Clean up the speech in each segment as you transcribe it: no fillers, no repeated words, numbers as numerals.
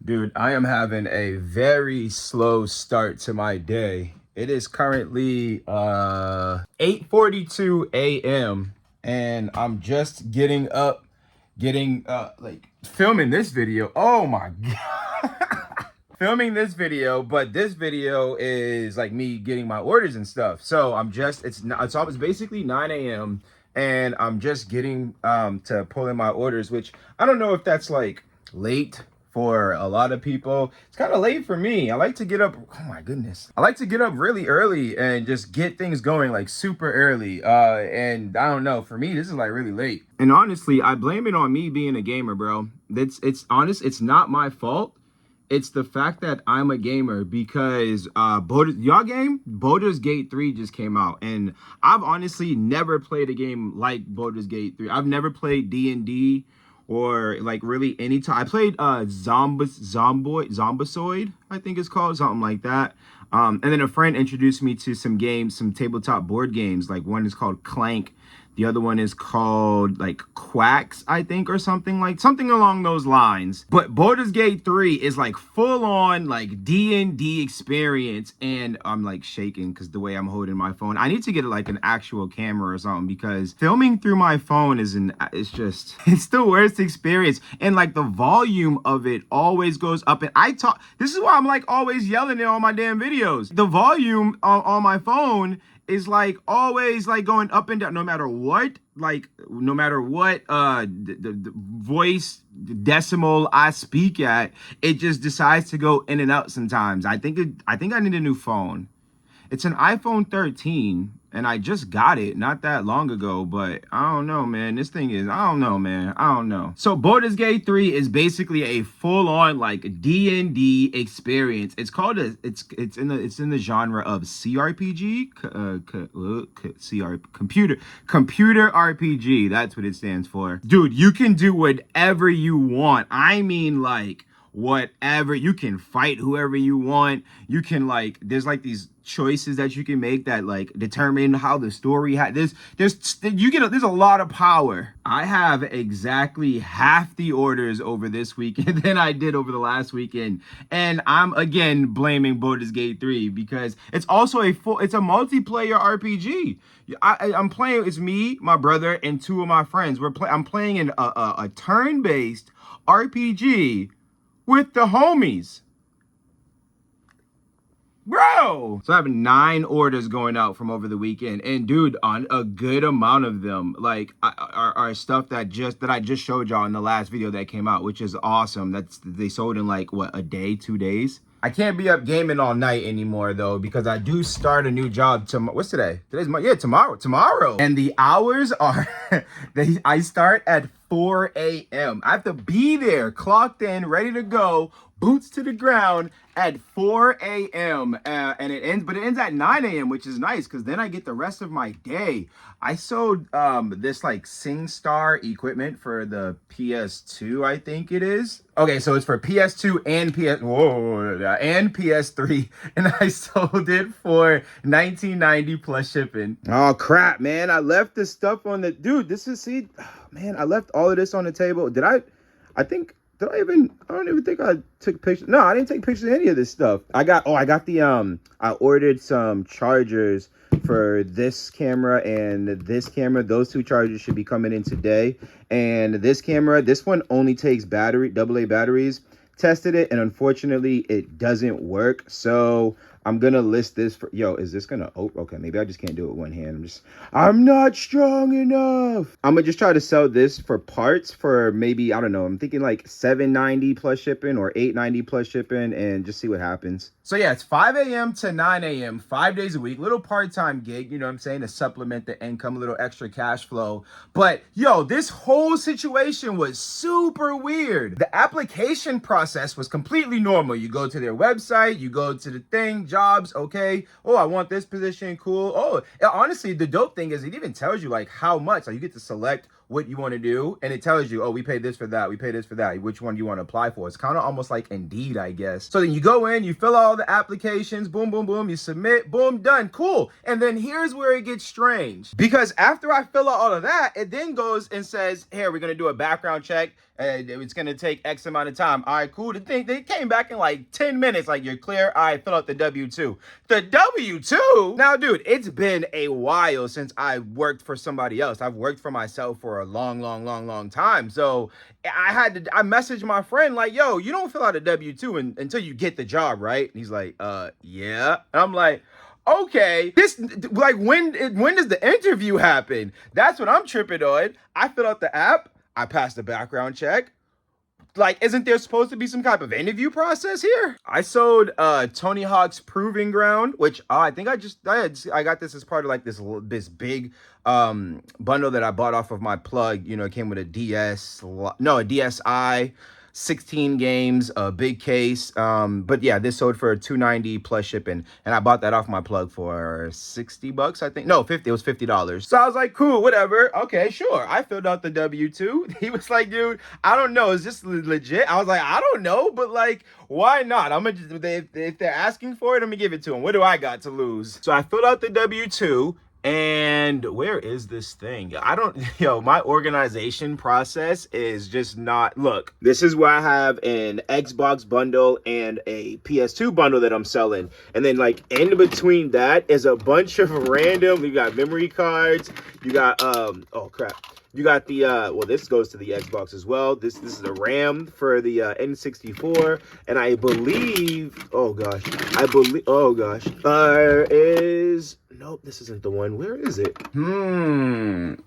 Dude, I am having a very slow start to my day. It is currently 8:42 a.m. and I'm just getting up, like filming this video. Oh my god. Filming this video, but this video is like me getting my orders and stuff. So it's basically 9 a.m. and I'm just getting to pull in my orders, which I don't know if that's like late for a lot of people. It's kind of late for me. I like to get up, oh my goodness, I like to get up really early and just get things going like super early. And I don't know, for me this is like really late, and honestly I blame it on me being a gamer, bro. It's not my fault. It's the fact that I'm a gamer, because Baldur's Gate 3 just came out, and I've honestly never played a game like Baldur's Gate 3. I've never played D&D or like really any time. I played Zomboid, I think it's called, something like that. And then a friend introduced me to some games, some tabletop board games. Like one is called Clank. The other one is called like Quacks, I think, or something along those lines. But Baldur's Gate 3 is like full on like D&D experience, and I'm like shaking because the way I'm holding my phone. I need to get like an actual camera or something, because filming through my phone it's the worst experience. And like the volume of it always goes up, and this is why I'm like always yelling in all my damn videos. The volume on my phone is like always like going up and down, no matter what the voice decimal I speak at. It just decides to go in and out sometimes. I think I need a new phone. It's an iPhone 13, and I just got it not that long ago, but I don't know, man. This thing is, I don't know, man. I don't know. So Baldur's Gate 3 is basically a full-on like D&D experience. It's called it's in the genre of CRPG, computer RPG. That's what it stands for. Dude, you can do whatever you want. I mean, like whatever. You can fight whoever you want. You can like, there's like these choices that you can make that like determine how the story there's a lot of power. I have exactly half the orders over this weekend than I did over the last weekend, and I'm again blaming Baldur's Gate 3 because it's also it's a multiplayer RPG. I'm playing, it's me, my brother, and two of my friends. I'm playing in a turn-based RPG with the homies. Bro! So I have 9 orders going out from over the weekend, and dude, on a good amount of them like are stuff that I just showed y'all in the last video that came out, which is awesome. They sold in like what, a day, 2 days. I can't be up gaming all night anymore though, because I do start a new job tomorrow. What's today? Tomorrow. And the hours are I start at 4 a.m. I have to be there, clocked in, ready to go, boots to the ground at 4 a.m. And it ends at 9 a.m., which is nice because then I get the rest of my day. I sold this like SingStar equipment for the PS2, I think it is. Okay, so it's for PS2 and PS3, and I sold it for $19.90 plus shipping. Oh crap, man! I left this stuff on the man. I left all of this on the table. I don't even think I took pictures. No, I didn't take pictures of any of this stuff. I ordered some chargers for this camera and this camera. Those 2 chargers should be coming in today. And this one only takes AA batteries. Tested it, and unfortunately it doesn't work. So I'm gonna list this for, is this gonna, okay, maybe I just can't do it with one hand. I'm not strong enough. I'm gonna just try to sell this for parts for maybe, I don't know, I'm thinking like $7.90 plus shipping or $8.90 plus shipping, and just see what happens. So yeah, it's 5 a.m. to 9 a.m., 5 days a week, little part-time gig, you know what I'm saying, to supplement the income, a little extra cash flow. But this whole situation was super weird. The application process was completely normal. You go to their website, you go to the thing, jobs, okay. Oh, I want this position, cool. Oh, honestly, the dope thing is it even tells you like how much. Like you get to select what you want to do, and it tells you, oh, we pay this for that, we pay this for that, which one you want to apply for. It's kind of almost like Indeed, I guess. So then you go in, you fill out all the applications, boom, boom, boom, you submit, boom, done, cool. And then here's where it gets strange, because after I fill out all of that, it then goes and says, here, we're going to do a background check. and it's going to take X amount of time. All right, cool. They came back in like 10 minutes. Like, you're clear. All right, fill out the W-2. The W-2? Now, dude, it's been a while since I worked for somebody else. I've worked for myself for a long time. So I messaged my friend like, yo, you don't fill out a W-2 until you get the job, right? And he's like, yeah. And I'm like, okay, this, like, when does the interview happen? That's what I'm tripping on. I fill out the app. I passed the background check. Like, isn't there supposed to be some type of interview process here? I sold Tony Hawk's Proving Ground, which I think I got this as part of like this big bundle that I bought off of my plug. You know, it came with a DSi. 16 games, a big case. But yeah, this sold for $290 plus shipping, and I bought that off my plug for $60, I think. No, 50. It was $50. So I was like, cool, whatever. Okay, sure. I filled out the W-2. He was like, dude, I don't know. Is this legit? I was like, I don't know, but like, why not? I'm gonna if they're asking for it, I'm gonna give it to them. What do I got to lose? So I filled out the W-2. And where is this thing? My organization process is just not, look, this is where I have an Xbox bundle and a PS2 bundle that I'm selling. And then like in between that is a bunch of random, you got memory cards, you got, oh crap. You got the, well, this goes to the Xbox as well. This is the RAM for the N64. And I believe, oh gosh, nope, this isn't the one. Where is it?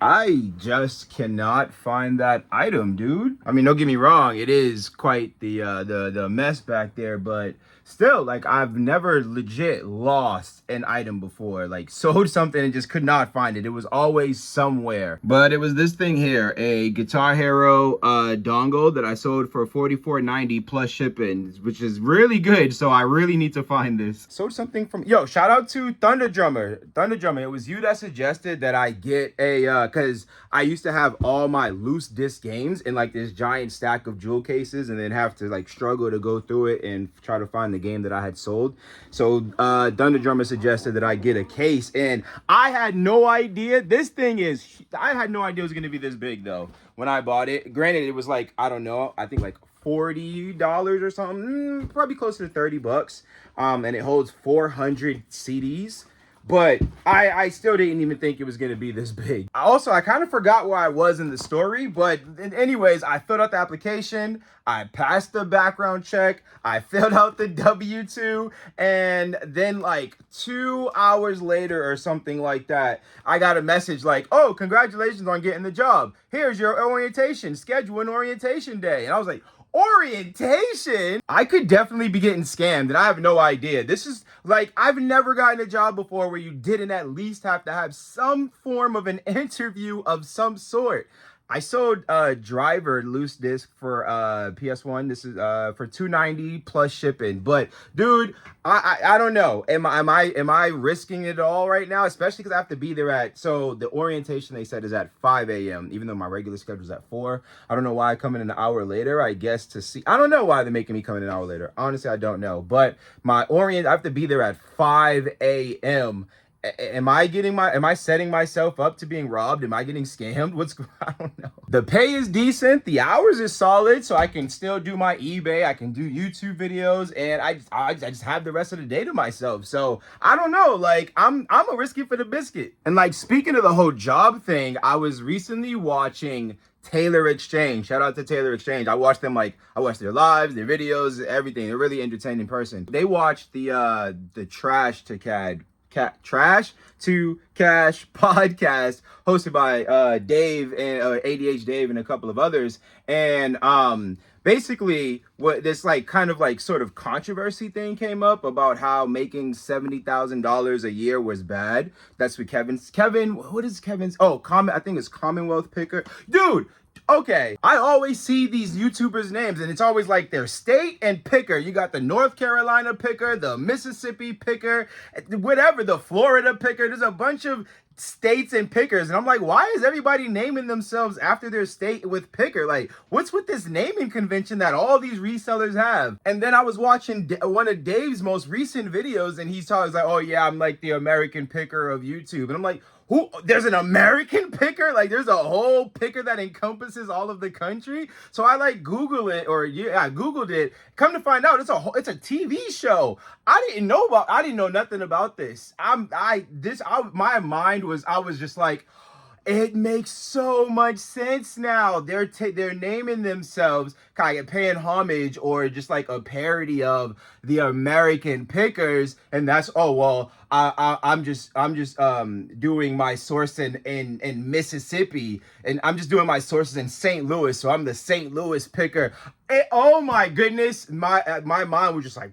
I just cannot find that item, dude. I mean, don't get me wrong. It is quite the mess back there, but still, like, I've never legit lost an item before. Like, sold something and just could not find it. It was always somewhere. But it was this thing here, a Guitar Hero dongle that I sold for $44.90 plus shipping, which is really good. So I really need to find this. Sold something from, yo, shout out to Thunder Drummer. It was you that suggested that I get a, because I used to have all my loose disc games in like this giant stack of jewel cases, and then have to like struggle to go through it and try to find the game that I had sold. So Thunder Drummer suggested that I get a case, and I had no idea. I had no idea it was gonna be this big though when I bought it. Granted, it was like, I don't know, I think like $40 or something, probably closer to $30. And it holds 400 CDs. But I still didn't even think it was going to be this big. I kind of forgot where I was in the story. But anyways, I filled out the application. I passed the background check. I filled out the W-2. And then like 2 hours later or something like that, I got a message like, oh, congratulations on getting the job. Here's your orientation. Schedule an orientation day. And I was like, orientation? I could definitely be getting scammed, and I have no idea. This is like, I've never gotten a job before where you didn't at least have to have some form of an interview of some sort. I sold driver loose disc for PS1. This is for $290 plus shipping. But dude, I don't know. Am I risking it all right now? Especially because I have to be there so the orientation they said is at 5 a.m. even though my regular schedule is at 4. I don't know why I come in an hour later. I guess to see. I don't know why they're making me come in an hour later. Honestly, I don't know. But I have to be there at 5 a.m. Am I setting myself up to being robbed? Am I getting scammed? I don't know. The pay is decent. The hours is solid, so I can still do my eBay. I can do YouTube videos, and I just have the rest of the day to myself. So I don't know. Like, I'm a risky for the biscuit. And like, speaking of the whole job thing, I was recently watching Taylor Exchange. Shout out to Taylor Exchange. I watch their lives, their videos, everything. They're really entertaining person. They watched the Trash to Cash podcast hosted by Dave and ADH Dave and a couple of others. And basically what this like kind of like sort of controversy thing came up about how making $70,000 a year was bad. That's what what is Kevin's? Oh, I think it's Commonwealth Picker. Dude, okay, I always see these YouTubers' names, and it's always like their state and picker. You got the North Carolina picker, the Mississippi picker, whatever, the Florida picker. There's a bunch of states and pickers, and I'm like, why is everybody naming themselves after their state with picker? Like, what's with this naming convention that all these resellers have? And then I was watching one of Dave's most recent videos, and he's like, oh yeah, I'm like the American picker of YouTube. And I'm like, there's an American picker? Like, there's a whole picker that encompasses all of the country? So I like Google it, or yeah, I Googled it. Come to find out, it's a TV show. I didn't know nothing about this. My mind was, I was just like, it makes so much sense now. They're naming themselves kind of paying homage or just like a parody of the American pickers, and that's, oh well, I'm just doing my source in Mississippi, and I'm just doing my sources in St. Louis, so I'm the St. Louis picker. Oh my goodness, my mind was just like.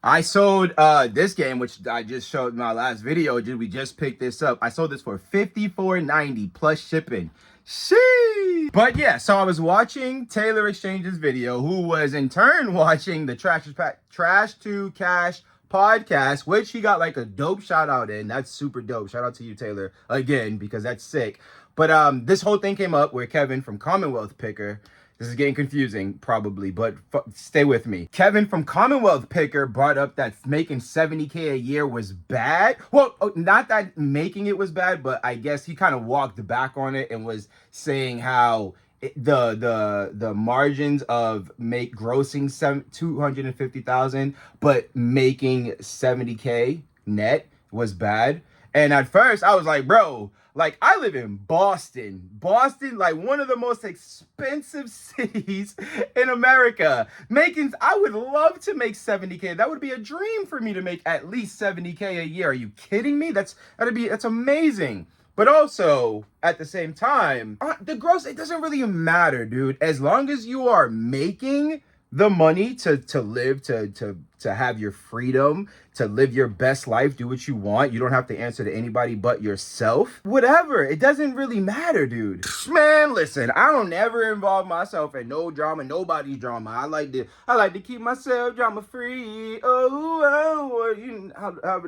I sold this game, which I just showed in my last video. We just picked this up. I sold this for $54.90 plus shipping. Sheesh. But yeah, so I was watching Taylor Exchange's video, who was in turn watching the Trash to Cash podcast, which he got like a dope shout out in. That's super dope. Shout out to you, Taylor, again, because that's sick. But this whole thing came up where Kevin from Commonwealth Picker, this is getting confusing, probably, but stay with me. Kevin from Commonwealth Picker brought up that making $70K a year was bad. Well, not that making it was bad, but I guess he kind of walked back on it and was saying how the margins of grossing $250,000, but making $70K net was bad. And at first I was like, bro, like, I live in Boston. Boston, like, one of the most expensive cities in America. I would love to make $70K. That would be a dream for me to make at least $70K a year. Are you kidding me? That's amazing. But also, at the same time, the gross, it doesn't really matter, dude. As long as you are making the money to live, to have your freedom, to live your best life, do what you want. You don't have to answer to anybody but yourself. Whatever, it doesn't really matter, dude. Man, listen, I don't ever involve myself in no drama, nobody's drama. I like to keep myself drama free. However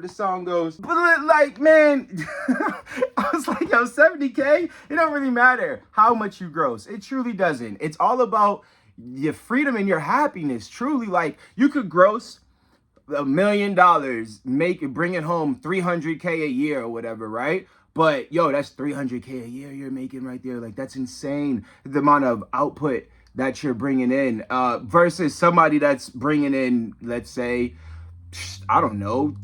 the song goes. But like, man, I was like, yo, $70K, it don't really matter how much you gross. It truly doesn't. It's all about your freedom and your happiness. Truly, like, you could gross $1 million, bring it home $300K a year or whatever, right? But yo, that's $300K a year you're making right there. Like, that's insane, the amount of output that you're bringing in versus somebody that's bringing in, let's say, I don't know,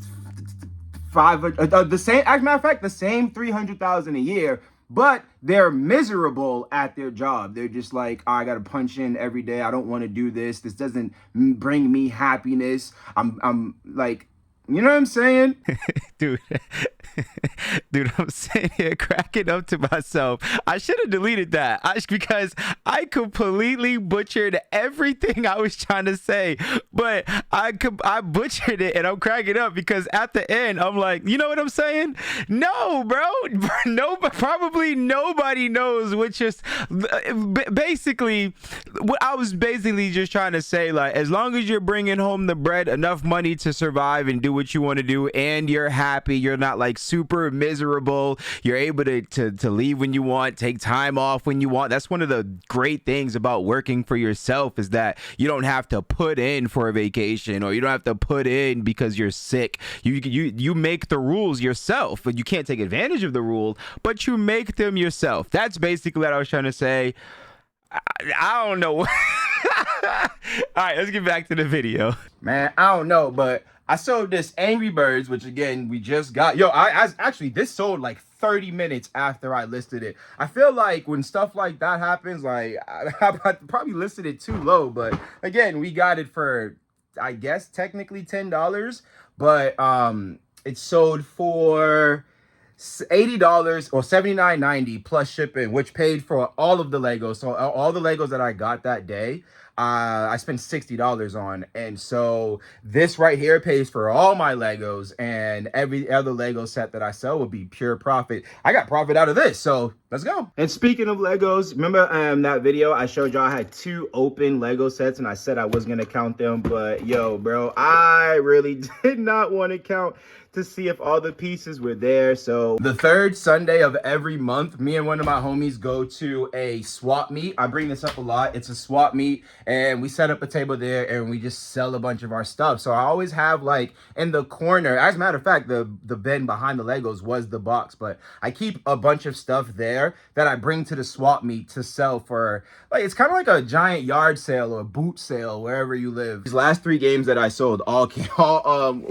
the same, as a matter of fact, the same $300,000 a year, but they're miserable at their job. They're just like, oh, I gotta punch in every day. I don't want to do this. This doesn't bring me happiness. I'm like, you know what I'm saying? Dude, I'm sitting here cracking up to myself. I should have deleted that because I completely butchered everything I was trying to say. But I butchered it, and I'm cracking up because at the end, I'm like, you know what I'm saying? No, bro. Probably nobody knows, which is basically what I was basically just trying to say. Like, as long as you're bringing home the bread, enough money to survive and do what you want to do, and you're happy, you're not like super miserable, you're able to leave when you want, take time off when you want. That's one of the great things about working for yourself, is that you don't have to put in for a vacation, or you don't have to put in because you're sick. You make the rules yourself, but you can't take advantage of the rule, but you make them yourself. That's basically what I was trying to say. I don't know. All right, let's get back to the video. Man, I don't know, but I sold this Angry Birds, which again, we just got. Yo, I actually, this sold like 30 minutes after I listed it. I feel like when stuff like that happens, like, I probably listed it too low, but again, we got it for, I guess, technically $10, but it sold for $80 or $79.90 plus shipping, which paid for all of the Legos. So all the Legos that I got that day, I spent $60 on. And so this right here pays for all my Legos, and every other Lego set that I sell would be pure profit. I got profit out of this. So let's go. And speaking of Legos, remember that video I showed y'all I had 2 open Lego sets and I said I was gonna count them, but yo, bro, I really did not want to count to see if all the pieces were there. So the 3rd Sunday of every month, me and one of my homies go to a swap meet. I bring this up a lot. It's a swap meet and we set up a table there and we just sell a bunch of our stuff. So I always have like in the corner, as a matter of fact, the bin behind the Legos was the box, but I keep a bunch of stuff there that I bring to the swap meet to sell for, like, it's kind of like a giant yard sale or boot sale wherever you live. These last 3 games that I sold all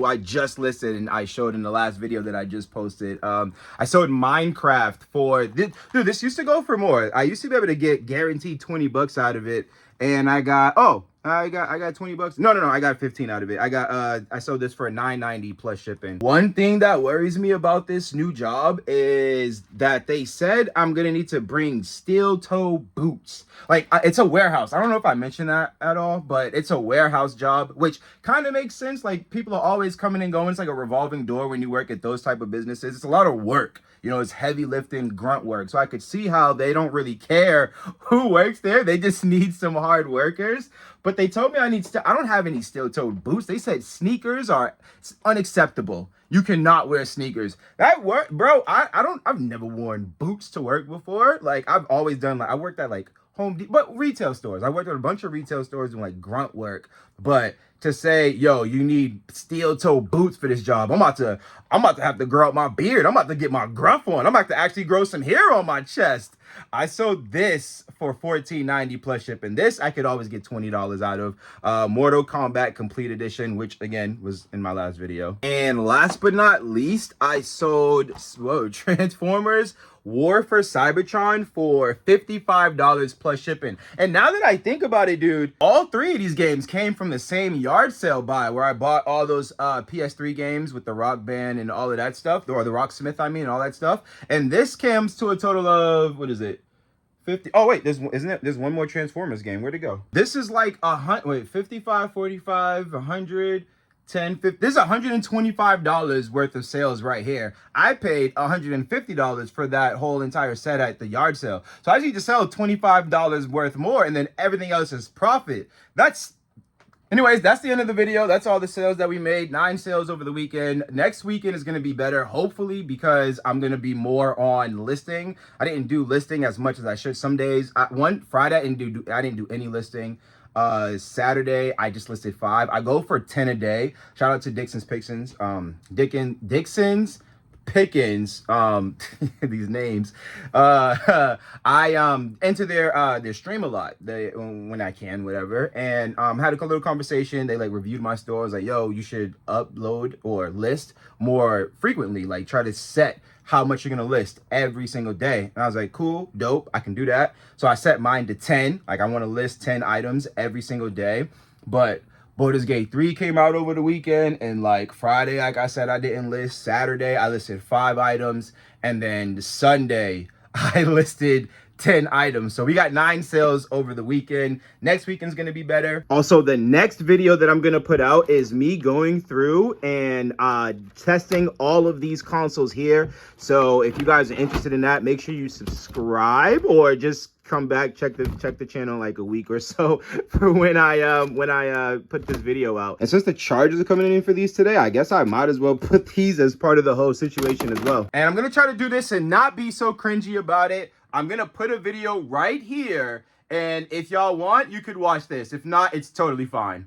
I just listed and I showed in the last video that I just posted. I sold Minecraft for dude, this used to go for more. I used to be able to get guaranteed 20 bucks out of it, and I got I got 20 bucks. No, I got 15 out of it. I sold this for $9.90 plus shipping. One thing that worries me about this new job is that they said I'm gonna need to bring steel toe boots. Like, it's a warehouse. I don't know if I mentioned that at all, but it's a warehouse job, which kind of makes sense. Like, people are always coming and going. It's like a revolving door when you work at those type of businesses. It's a lot of work. You know, it's heavy lifting, grunt work. So I could see how they don't really care who works there. They just need some hard workers. But they told me I don't have any steel-toed boots. They said sneakers are unacceptable. You cannot wear sneakers. That work, bro. I've never worn boots to work before. Like, I've always done, like, I worked at like Home Depot, but retail stores. I worked at a bunch of retail stores doing like grunt work. But to say, yo, you need steel-toe boots for this job, I'm about to have to grow out my beard. I'm about to get my gruff on. I'm about to actually grow some hair on my chest. I sold this for $14.90 plus shipping. This I could always get $20 out of. Mortal Kombat Complete Edition, which again was in my last video. And last but not least, I sold Transformers War for Cybertron for $55 plus shipping. And now that I think about it, dude, all 3 of these games came from the same yard sale buy where I bought all those PS3 games with the Rock Band and all of that stuff, or the Rocksmith, I mean, and all that stuff. And this comes to a total of, what is it? 50. Oh wait, there's one more Transformers game. Where'd it go? This is like 55, 45, 100, 10, 50. This is $125 worth of sales right here. I paid $150 for that whole entire set at the yard sale. So I need to sell $25 worth more, and then everything else is profit. Anyways, that's the end of the video. That's all the sales that we made. 9 sales over the weekend. Next weekend is going to be better, hopefully, because I'm going to be more on listing. I didn't do listing as much as I should some days. Friday, I didn't do any listing. Saturday, I just listed 5. I go for 10 a day. Shout out to Dixon's Pickens. Dixon's Pickens, these names. I enter their stream a lot, when I can, whatever, and had a little conversation. They like reviewed my stores, like, yo, you should upload or list more frequently, like try to set how much you're gonna list every single day. And I was like, cool, dope, I can do that. So I set mine to 10. Like, I want to list 10 items every single day. But Baldur's Gate 3 came out over the weekend, and like Friday, like I said, I didn't list. Saturday, I listed 5 items, and then Sunday, I listed 10 items. So we got 9 sales over the weekend. Next weekend's gonna be better. Also, the next video that I'm gonna put out is me going through and testing all of these consoles here. So if you guys are interested in that, make sure you subscribe, or just come back, check the channel like a week or so for when I put this video out. And since the charges are coming in for these today, I guess I might as well put these as part of the whole situation as well. And I'm gonna try to do this and not be so cringy about it. I'm gonna put a video right here, and if y'all want, you could watch this. If not, it's totally fine.